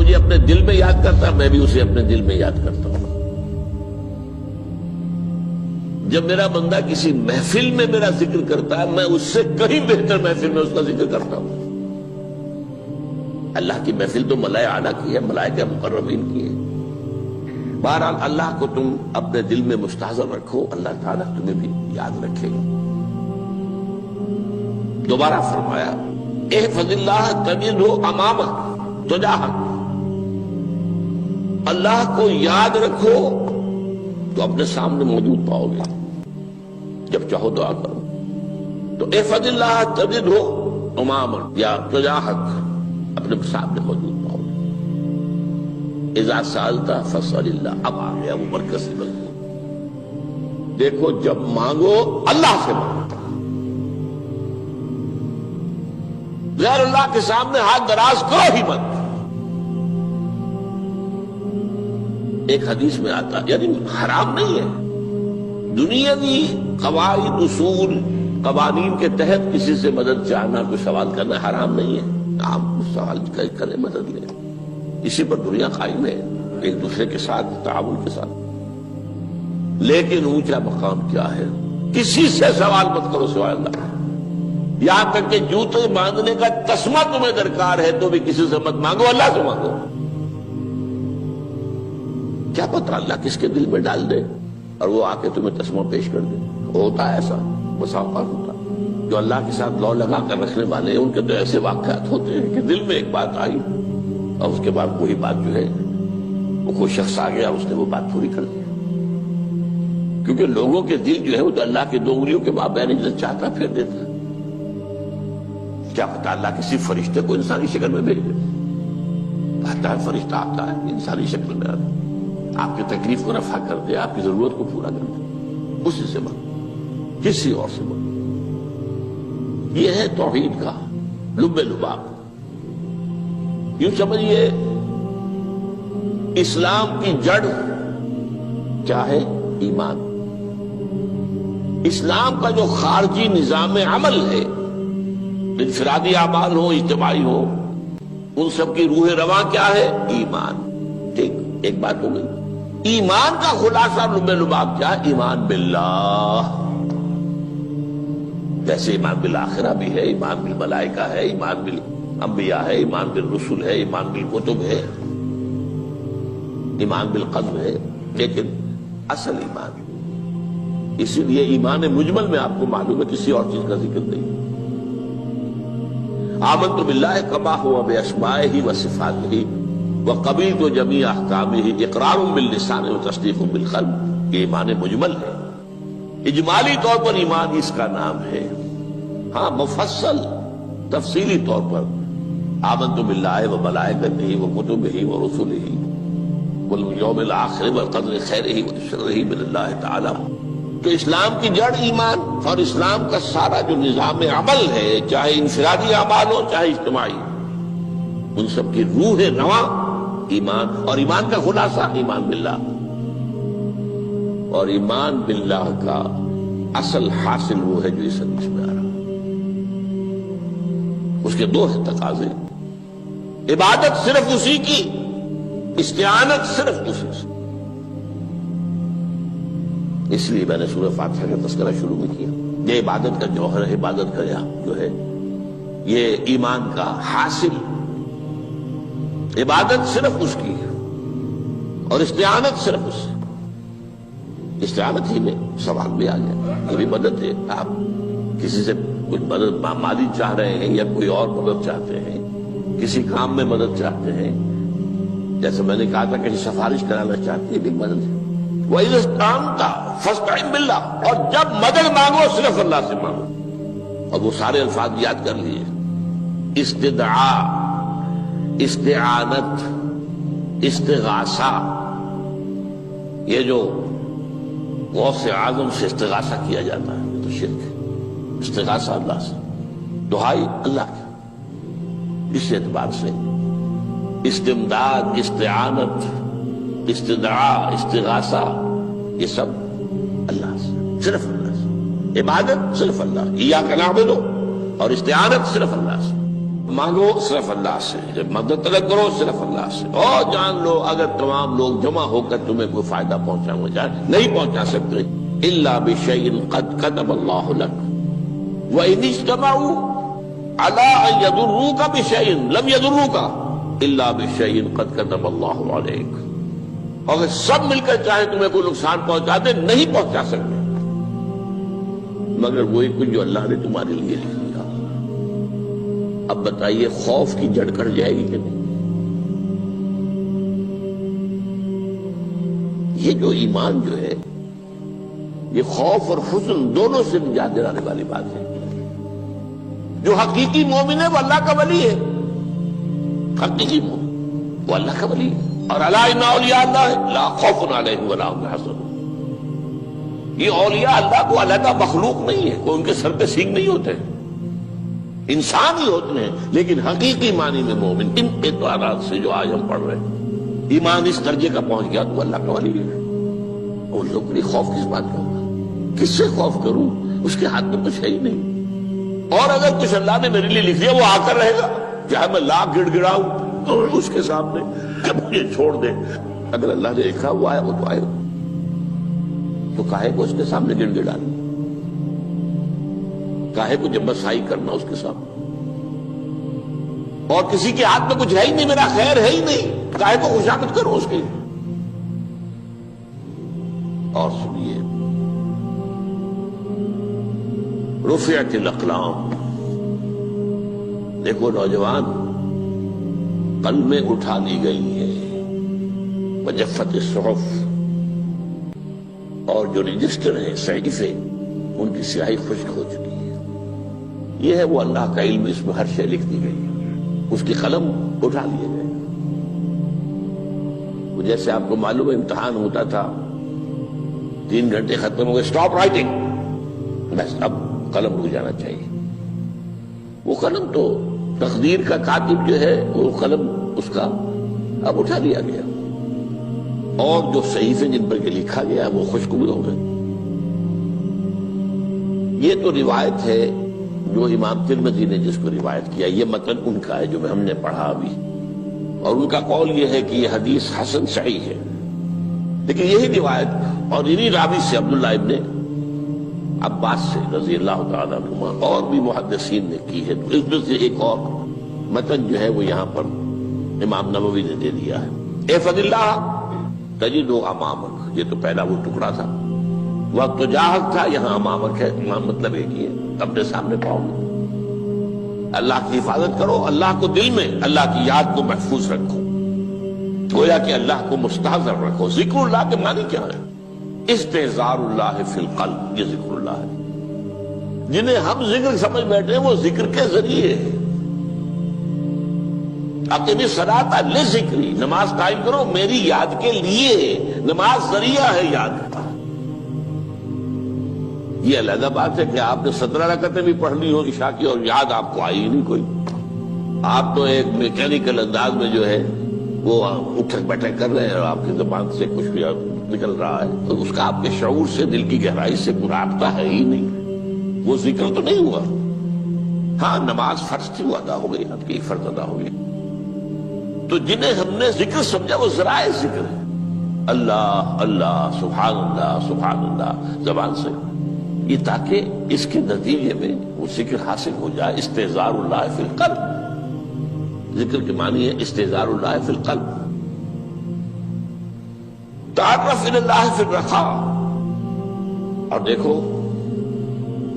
مجھے اپنے دل میں یاد کرتا ہے، میں بھی اسے اپنے دل میں یاد کرتا ہوں۔ جب میرا بندہ کسی محفل میں میرا ذکر کرتا ہے، میں اس سے کہیں بہتر محفل میں اس کا ذکر کرتا ہوں۔ اللہ کی محفل تو ملائکہ اعلیٰ کی ہے، ملائکہ مقربین کی ہے۔ بہرحال اللہ کو تم اپنے دل میں مستحضر رکھو، اللہ تعالیٰ تمہیں بھی یاد رکھے گا۔ دوبارہ فرمایا احفظ اللہ تجدہ امامک تجاہک، اللہ کو یاد رکھو تو اپنے سامنے موجود پاؤ گے، جب چاہو دعا کرو تو احفظ اللہ تجدہ امامک یا تجاہک، اپنے سامنے موجود پاؤ گے۔ اذا سألت فاسأل اللہ، اب آ گیا وہ مرکزی مضمون۔ دیکھو جب مانگو اللہ سے مانگو، غیر اللہ کے سامنے ہاتھ دراز کرو ہی مت۔ ایک حدیث میں آتا، یعنی حرام نہیں ہے، دنیاوی قواعد اصول قوانین کے تحت کسی سے مدد چاہنا، کوئی سوال کرنا حرام نہیں ہے۔ آپ سوال کریں، مدد لیں، اسی پر دنیا قائم ہے، ایک دوسرے کے ساتھ تعاون کے ساتھ۔ لیکن اونچا مقام کیا ہے؟ کسی سے سوال مت کرو سوائے اللہ، یہاں تک کہ جوتے باندھنے کا تسمہ تمہیں درکار ہے تو بھی کسی سے مت مانگو، اللہ سے مانگو۔ کیا پتہ اللہ کس کے دل میں ڈال دے اور وہ آ کے تمہیں تسمہ پیش کر دے۔ ہوتا ہے ایسا، بس اوقات ہوتا ہے۔ جو اللہ کے ساتھ لو لگا کر رکھنے والے ہیں ان کے تو ایسے واقعات ہوتے ہیں کہ دل میں ایک بات آئی اور اس کے بعد وہی بات جو ہے وہ کوئی شخص آ گیا، اس نے وہ بات پوری کر دی۔ کیونکہ لوگوں کے دل جو ہے وہ تو اللہ کے دو انگلیوں کے مابین جو چاہتا پھیر دیتا ہے۔ کیا پتہ اللہ کسی فرشتے کو انسانی شکل میں بھیج دے، آتا ہے فرشتہ، آتا ہے انسانی شکل میں، آتا ہے آپ کی تکلیف کو رفع کر دے، آپ کی ضرورت کو پورا کر دے، اسی سے مانگو، کسی اور سے مانگو۔ یہ ہے توحید کا لب لباب۔ یوں سمجھیے اسلام کی جڑ کیا ہے؟ ایمان۔ اسلام کا جو خارجی نظام عمل ہے، انفرادی اعمال ہو، اجتماعی ہو، ان سب کی روح رواں کیا ہے؟ ایمان۔ ٹھیک، ایک بات ہو گئی۔ ایمان کا خلاصہ لب لباب کیا ہے؟ ایمان باللہ۔ جیسے ایمان بالآخرہ بھی ہے، ایمان بالملائکہ ہے، ایمان بالانبیاء ہے، ایمان بالرسل ہے، ایمان بالکتب ہے، ایمان بالقدر ہے، لیکن اصل ایمان، اسی لیے ایمان مجمل میں آپ کو معلوم ہے کسی اور چیز کا ذکر نہیں۔ آمنت باللہ کما ہوا باسمائہ وصفاتہ وقبلت جمیع احکامہ اقرار باللسان وتصدیق بالقلب، یہ ایمان مجمل ہے۔ اجمالی طور پر ایمان اس کا نام ہے، ہاں مفصل تفصیلی طور پر آمنت باللہ وملائکتہ وکتبہ ورسلہ والیوم الآخر والقدر خیرہ وشرہ من اللہ تعالی۔ تو اسلام کی جڑ ایمان، اور اسلام کا سارا جو نظام عمل ہے، چاہے انفرادی اعمال ہو چاہے اجتماعی، ان سب کی روح رواں ایمان، اور ایمان کا خلاصہ ایمان باللہ۔ اور ایمان باللہ کا اصل حاصل وہ ہے جو اس حدیث میں آ رہا ہے۔ اس کے دو تقاضے، عبادت صرف اسی کی، استعانت صرف اسی سے۔ اس لیے میں نے سورہ فاتحہ کا تذکرہ شروع میں کیا۔ یہ عبادت کا جوہر ہے، عبادت کا جو ہے یہ ایمان کا حاصل۔ عبادت صرف اس کی ہے اور استعانت صرف اس سے۔ استعانت ہی میں سوال بھی آ گیا، یہ بھی مدد ہے۔ آپ کسی سے کچھ مدد مالی چاہ رہے ہیں یا کوئی اور مدد چاہتے ہیں، کسی کام میں مدد چاہتے ہیں، جیسے میں نے کہا تھا کہ سفارش کرانا چاہتے ہیں، بھی مدد ہے۔ وَإِذَا اسْتَعَنْتَ فَاسْتَعِنْ بِاللَّهِ، اور جب مدد مانگو صرف اللہ سے مانگو۔ اور وہ سارے الفاظ یاد کر لیے، استدعاء، استعانت، استغاثہ۔ یہ جو غوث اعظم سے استغاثہ کیا جاتا ہے یہ تو شرک ہے۔ استغاثہ اللہ سے، دعائی اللہ کی۔ اس اعتبار سے استمداد، استعانت، استدعاء، استغاثہ، یہ سب اللہ سے، صرف اللہ سے۔ عبادت صرف اللہ، ایاک نعبد، اور استعانت صرف اللہ سے۔ مانگو صرف اللہ سے، جب مدد طلب کرو صرف اللہ سے، اور جان لو اگر تمام لوگ جمع ہو کر تمہیں کوئی فائدہ پہنچانا چاہے نہیں پہنچا سکتے، الا بشیء قد کتب اللہ لک وان اجتمعوا علی ان یضروک بشیء لم یضروک الا بشیء قد کتب اللہ علیک، اگر سب مل کر چاہے تمہیں کوئی نقصان پہنچا دے نہیں پہنچا سکتے مگر وہی کچھ جو اللہ نے تمہارے لیے لکھ دیا۔ اب بتائیے خوف کی جڑ کٹ جائے گی کہ نہیں؟ یہ جو ایمان جو ہے یہ خوف اور حزن دونوں سے نجات دلانے والی بات ہے۔ جو حقیقی مومن ہے وہ اللہ کا ولی ہے، حقیقی مومن وہ اللہ کا ولی ہے، اور الا ان اولیاء اللہ لا خوف علیہم ولا هم يحزنون۔ یہ اولیاء اللہ کو علیحدہ مخلوق نہیں ہے، کوئی ان کے سر پہ سینگ نہیں ہوتے، انسان ہی ہوتے ہیں، لیکن حقیقی معنی میں مومن ان اعتبارات سے جو آج ہم پڑھ رہے ہیں ایمان اس درجے کا پہنچ گیا تو اللہ کا ولی ہے۔ اور لوگ کے خوف کس بات کا ہوگا؟ کس سے خوف کروں؟ اس کے ہاتھ میں کچھ ہے ہی نہیں، اور اگر کچھ اللہ نے میرے لیے لکھ دیا وہ آ کر رہے گا، چاہے میں لاکھ گڑ گڑاؤں اس کے سامنے کہ مجھے چھوڑ دے، اگر اللہ نے لکھا وہ آیا وہ تو آئے گا، تو کاہے کو اس کے سامنے گڑ گڑانا، کاہے کو جبسائی کرنا اس کے سامنے، اور کسی کے ہاتھ میں کچھ ہے ہی نہیں، میرا خیر ہے ہی نہیں، کاہے کو خوشامد کرو اس کی۔ اور سنیے، رفعت الاقلام، دیکھو نوجوان، قلمیں اٹھا لی گئی ہیں، وجفت الصحف، اور جو رجسٹر ہیں صحیفے ان کی سیاہی خشک ہو چکی ہے۔ یہ ہے وہ اللہ کا علم، اس میں ہر شے لکھ دی گئی ہے، اس کی قلم اٹھا لیے گئے۔ جیسے آپ کو معلوم ہے امتحان ہوتا تھا، 3 گھنٹے ختم ہو گئے، اسٹاپ رائٹنگ، بس اب قلم رک جانا چاہیے۔ وہ قلم تو تقدیر کا کاتب جو ہے وہ قلم اس کا اب اٹھا لیا گیا، اور جو صحیفے جن پر لکھا گیا وہ خشک بھی ہو گئے۔ یہ تو روایت ہے جو امام ترمذی نے جس کو روایت کیا، یہ متن ان کا ہے جو ہم نے پڑھا ابھی، اور ان کا قول یہ ہے کہ یہ حدیث حسن صحیح ہے، لیکن یہی روایت اور انہی راوی سے عبداللہ ابن عباس سے رضی اللہ تعالیٰ عنہما اور بھی محدثین نے کی ہے، تو اس میں سے ایک اور متن جو ہے وہ یہاں پر امام نووی نے دے دیا ہے۔ احفظ اللہ تجدہ امامک، یہ تو پہلا وہ ٹکڑا تھا، وقت جاہد تھا، یہاں امامک ہے، امام مطلب ایک ہی ہے، اپنے سامنے پاؤ گے۔ اللہ کی حفاظت کرو، اللہ کو دل میں، اللہ کی یاد کو محفوظ رکھو، گویا کہ اللہ کو مستحضر رکھو۔ ذکر اللہ کے معنی کیا ہے؟ استحضار اللہ فی القلب، یہ ذکر اللہ ہے۔ جنہیں ہم ذکر سمجھ بیٹھے ہیں وہ ذکر کے ذریعے ہے۔ اقیم الصلاۃ لذکری، نماز قائم کرو میری یاد کے لیے، نماز ذریعہ ہے یاد کا۔ یہ علیحدہ بات ہے کہ آپ نے 17 رکعتیں بھی پڑھ لی ہو عشاء کی اور یاد آپ کو آئی ہی نہیں کوئی، آپ تو ایک میکینیکل انداز میں جو ہے وہ اٹھک بیٹھک کر رہے ہیں اور آپ کی زبان سے کچھ بھی نکل رہا ہے، تو اس کا آپ کے شعور سے، دل کی گہرائی سے کوئی رابطہ ہے ہی نہیں، وہ ذکر تو نہیں ہوا۔ ہاں نماز فرض تھی وہ ادا ہو گئی، آپ کی فرض ادا ہو گئی۔ تو جنہیں ہم نے ذکر سمجھا وہ ذرائع ذکر ہے، اللہ اللہ سبحان اللہ سبحان اللہ زبان سے، یہ تاکہ اس کے نتیجے میں وہ ذکر حاصل ہو جائے۔ استحضار اللہ فی القلب، ذکر کے معنی ہے استحضار اللہ فی القلب۔ تعرف الی اللہ فی الرخاء، اور دیکھو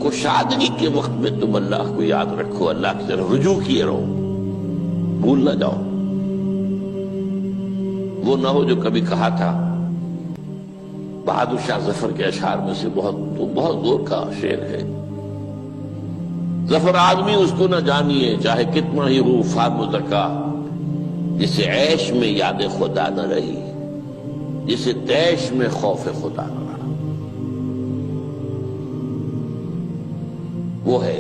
کشادگی کے وقت میں تم اللہ کو یاد رکھو، اللہ کی طرف رجوع کیے رہو، بھول نہ جاؤ۔ وہ نہ ہو جو کبھی کہا تھا، بہادر شاہ ظفر کے اشعار میں سے بہت دور کا شعر ہے، ظفر آدمی اس کو نہ جانیے چاہے کتنا ہی ہو فام زکا، جسے عیش میں یاد خدا نہ رہی، جسے تیش میں خوف خدا نہ رہا۔ وہ ہے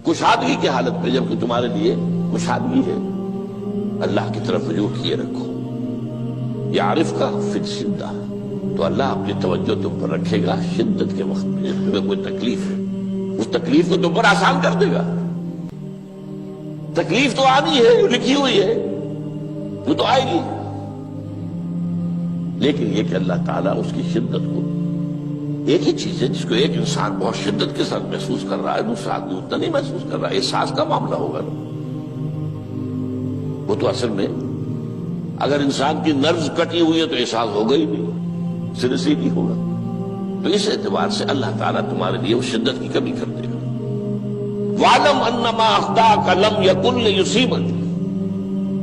کشادگی کی حالت میں، جب کہ تمہارے لیے کشادگی ہے، اللہ کی طرف رجوع کیے رکھو۔ یعرف کا فی الشدہ، تو اللہ اپنی توجہ تم پر رکھے گا شدت کے وقت میں، جب تمہیں کوئی تکلیف ہے اس تکلیف کو تم پر آسان کر دے گا۔ تکلیف تو آنی ہے، جو لکھی ہوئی ہے وہ تو آئے گی، لیکن یہ کہ اللہ تعالیٰ اس کی شدت کو، ایک ہی چیز ہے جس کو ایک انسان بہت شدت کے ساتھ محسوس کر رہا ہے، دوسرا آدمی اتنا نہیں محسوس کر رہا ہے، احساس کا معاملہ ہوگا نا۔ وہ تو اصل میں اگر انسان کی نرز کٹی ہوئی ہے تو احساس ہوگا ہی نہیں، سرے سے نہیں ہوگا۔ تو اس اعتبار سے اللہ تعالیٰ تمہارے لیے وہ شدت کی کمی کر دے گا۔ وَاعْلَمْ أَنَّمَا أَخْطَأَكَ لَمْ يَكُنْ لِيُصِيبَكَ،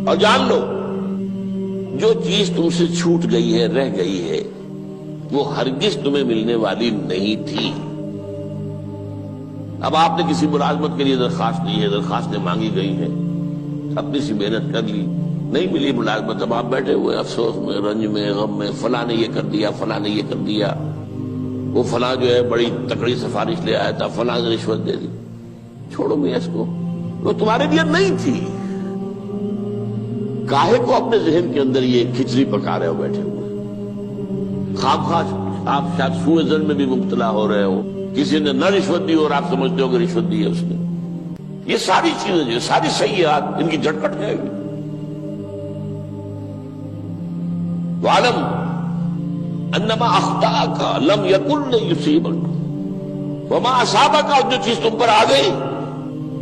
اور جان لو جو چیز تم سے چھوٹ گئی ہے، رہ گئی ہے، وہ ہرگز تمہیں ملنے والی نہیں تھی۔ اب آپ نے کسی ملازمت کے لیے درخواست دی ہے، درخواستیں مانگی گئی ہیں، اپنی سی محنت کر لی، نہیں ملی ملازمت، اب آپ بیٹھے ہوئے افسوس میں، رنج میں، غم میں، فلاں نے یہ کر دیا، فلاں نے یہ کر دیا، وہ فلاں جو ہے بڑی تکڑی سفارش لے آیا تھا، فلاں نے رشوت دے دی۔ چھوڑو میاں اس کو، وہ تمہارے لیے نہیں تھی۔ کاہے کو اپنے ذہن کے اندر یہ کھچڑی پکا رہے ہو بیٹھے ہوئے؟ خواہ آپ شاید سوء ظن میں بھی مبتلا ہو رہے ہو، کسی نے نہ رشوت دی اور آپ سمجھتے ہو کہ رشوت دی ہے اس نے۔ یہ ساری چیزیں جو ساری سیئات، ان کی جڑ کٹ جائے گی۔ وَاعْلَمْ أَنَّمَا أَخْطَأَكَ لَمْ يَكُنْ لِيُصِيبَكَ وَمَا أَصَابَكَ، اور جو چیز تم پر آ گئی،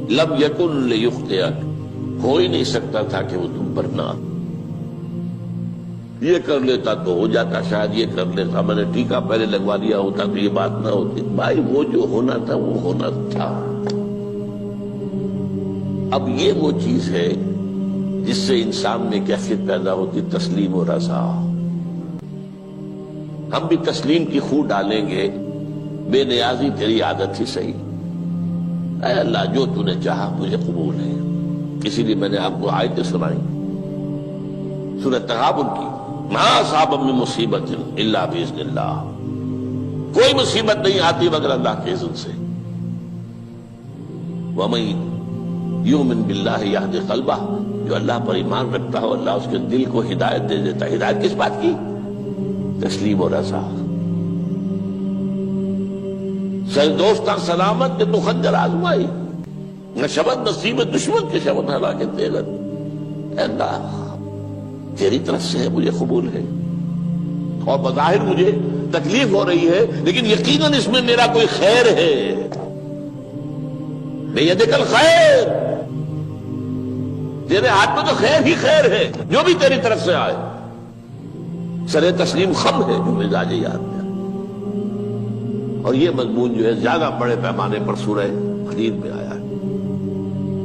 لَمْ يَكُنْ لِيُخْطِئَكَ، ہو ہی نہیں سکتا تھا کہ وہ تم پر نہ۔ یہ کر لیتا تو ہو جاتا، شاید یہ کر لیتا، میں نے ٹیکا پہلے لگوا لیا ہوتا تو یہ بات نہ ہوتی۔ بھائی وہ جو ہونا تھا وہ ہونا تھا۔ اب یہ وہ چیز ہے جس سے انسان میں کیفیت پیدا ہوتی، تسلیم و رضا۔ ہم بھی تسلیم کی خو ڈالیں گے، بے نیازی تیری عادت ہی صحیح، اے اللہ جو تو نے چاہا مجھے قبول ہے۔ اسی لیے میں نے آپ کو آیتیں سنائی سورہ تغابن کی، ما اصاب من مصیبت الا باذن اللہ، کوئی مصیبت نہیں آتی مگر اللہ کے اذن سے۔ وَمَن یؤمن باللہ یہدی قلبہ، جو اللہ پر ایمان رکھتا ہو اللہ اس کے دل کو ہدایت دے دیتا ہے۔ ہدایت کس بات کی؟ تسلیم و رضا۔ سر دوستاں سلامت کہ تو خنجر آزمائی، نہ شبد نصیب دشمن کے شبد ہلاکت تیغت، اے اللہ تیری طرف سے ہے، مجھے قبول ہے، اور بظاہر مجھے تکلیف ہو رہی ہے لیکن یقیناً اس میں میرا کوئی خیر ہے۔ بیدک الخیر، تیرے ہاتھ میں تو خیر ہی خیر ہے، جو بھی تیری طرف سے آئے۔ سر تسلیم خم ہے جو مزاج یاد میں، اور یہ مضمون جو ہے زیادہ بڑے پیمانے پر سورہ حدید میں آیا ہے۔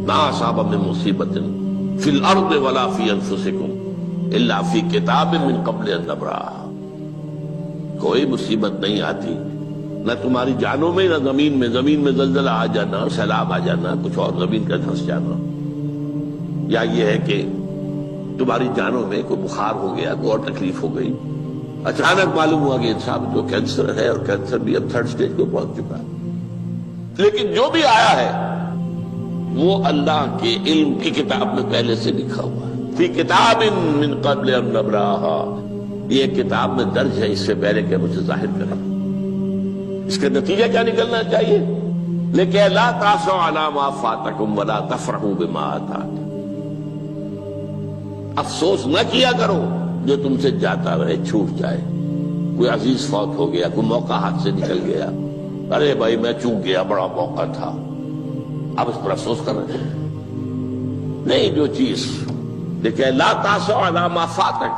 ما اصاب من مصیبت فی الارض ولا فی انفسکم الا فی کتاب من قبل ان نبرأها، کوئی مصیبت نہیں آتی نہ تمہاری جانوں میں نہ زمین میں زلزلہ آ جانا، سیلاب آ جانا، کچھ اور زمین کا دھنس جانا، یا یہ ہے کہ تمہاری جانوں میں کوئی بخار ہو گیا، کوئی اور تکلیف ہو گئی، اچانک معلوم ہوا کہ انسان کو کینسر ہے اور کینسر بھی اب 3rd سٹیج کو پہنچ چکا ہے، لیکن جو بھی آیا ہے وہ اللہ کے علم کی کتاب میں پہلے سے لکھا ہوا ہے۔ فی کتاب من قبل ان نبرأها، یہ کتاب میں درج ہے اس سے پہلے کہ مجھے ظاہر کریں۔ اس کا نتیجہ کیا نکلنا چاہیے؟ لیکن لا تأسوا علی ما فاتکم ولا تفرحوا بما آتاکم، افسوس نہ کیا کرو جو تم سے جاتا رہے، چھوٹ جائے، کوئی عزیز فوت ہو گیا، کوئی موقع ہاتھ سے نکل گیا، ارے بھائی میں چوک گیا، بڑا موقع تھا، اب اس پر افسوس کر رہے ہیں۔ نہیں، جو چیز دیکھیں لا تأسوا علی ما فاتک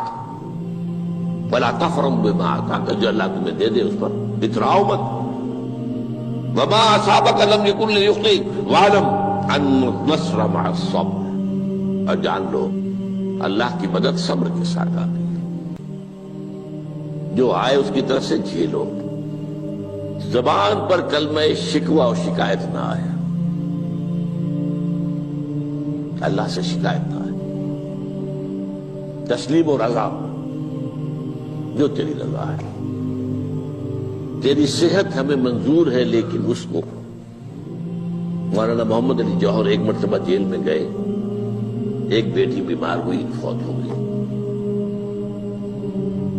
ولا تفرحوا بما آتاک، جو اللہ تمہیں دے دے اس پر اتراؤ مت۔ وما اصابک لم یکن لیخطئک واعلم ان النصر مع الصبر، اور جان لو اللہ کی مدد صبر کے ساتھ آتی ہے، جو آئے اس کی طرف سے جھیلو، زبان پر کلمہ شکوہ اور شکایت نہ آئے، اللہ سے شکایت نہ آئے، تسلیم و رضا، جو تیری رضا ہے۔ تیری صحت ہمیں منظور ہے لیکن اس کو، مولانا محمد علی جوہر ایک مرتبہ جیل میں گئے، ایک بیٹی بیمار ہوئی، فوت ہو گئی،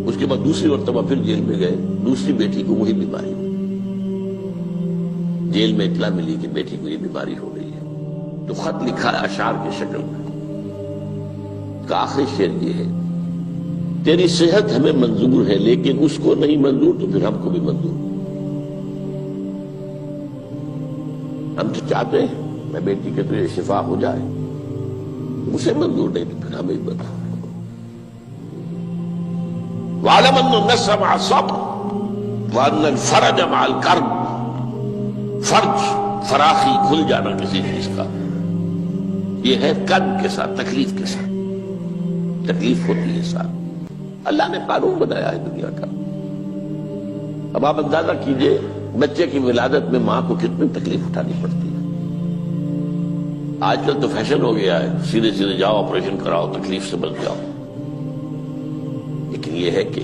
اس کے بعد دوسری مرتبہ پھر جیل میں گئے، دوسری بیٹی کو وہی بیماری ہوئی، جیل میں اطلاع ملی کہ بیٹی کو یہ بیماری ہو گئی ہے، تو خط لکھا ہے اشعار کی شکل میں. کا آخری شعر یہ ہے: تیری صحت ہمیں منظور ہے لیکن اس کو نہیں منظور تو پھر ہم کو بھی منظور. ہم تو چاہتے ہیں میں بیٹی کے تجھے شفا ہو جائے، اسے منظور نہیں تو پھر ہمیں بتا. وَاعْلَمْ أَنَّ النَّصْرَ مَعَ الصَّبْرِ وَأَنَّ الْفَرَجَ مَعَ الْكَرْبِ. فرج، فراخی، کھل جانا کسی چیز کا، یہ ہے کرب کے ساتھ، تکلیف کے ساتھ. تکلیف ہوتی ہے ساتھ. اللہ نے قانون بنایا ہے دنیا کا. اب آپ اندازہ کیجئے بچے کی ولادت میں ماں کو کتنی تکلیف اٹھانی پڑتی ہے. آج کل تو فیشن ہو گیا ہے، سیدھے سیدھے جاؤ آپریشن کراؤ تکلیف سے بچ جاؤ. لیکن یہ ہے کہ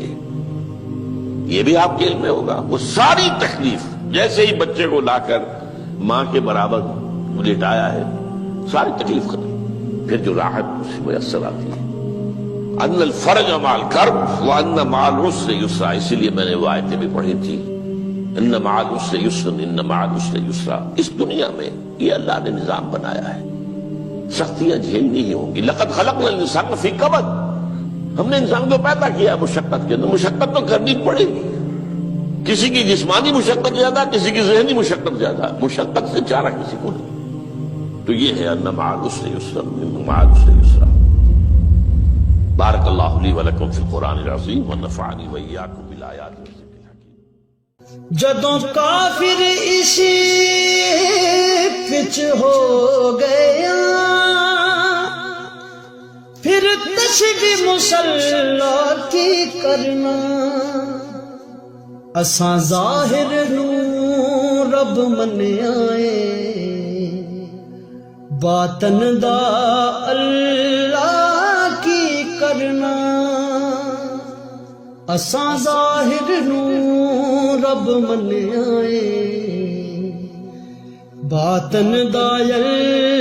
یہ بھی آپ کے علم میں ہوگا، وہ ساری تکلیف جیسے ہی بچے کو لا کر ماں کے برابر لٹایا ہے ساری تکلیف ختم. پھر جو راحت اس سے میسر آتی ہے. ان الفرج مع الکرب وان مع العسر یسرا. اسی لیے میں نے وہ آیتیں بھی پڑھی تھی، ان مع العسر یسرا ان مع العسر یسرا. اس دنیا میں یہ اللہ نے نظام بنایا ہے، سختیاں جھیلنی ہی ہوں گی. لقد خلقنا الانسان فی کبد. ہم نے انسان کو پیدا کیا مشقت کے اندر، مشقت تو کرنی پڑے گی. کسی کی جسمانی مشقت زیادہ، کسی کی ذہنی مشقت زیادہ، مشقت سے چارہ کسی کو نہیں. تو یہ ہے ان مع العسر یسرا ان مع العسر یسرا. بارک اللہ لی ولکم فی القرآن العظیم ونفعنی وإیاکم بالآیات والذکر الحکیم. جدوں کافر اسی پچ ہو گیا، پھر تشبیہ مسلح کی کرنا. اساں ظاہر نوں رب منیائے، باطن دا اللہ کی کرنا. اساں ظاہر نوں رب منیائے، باطن دا اللہ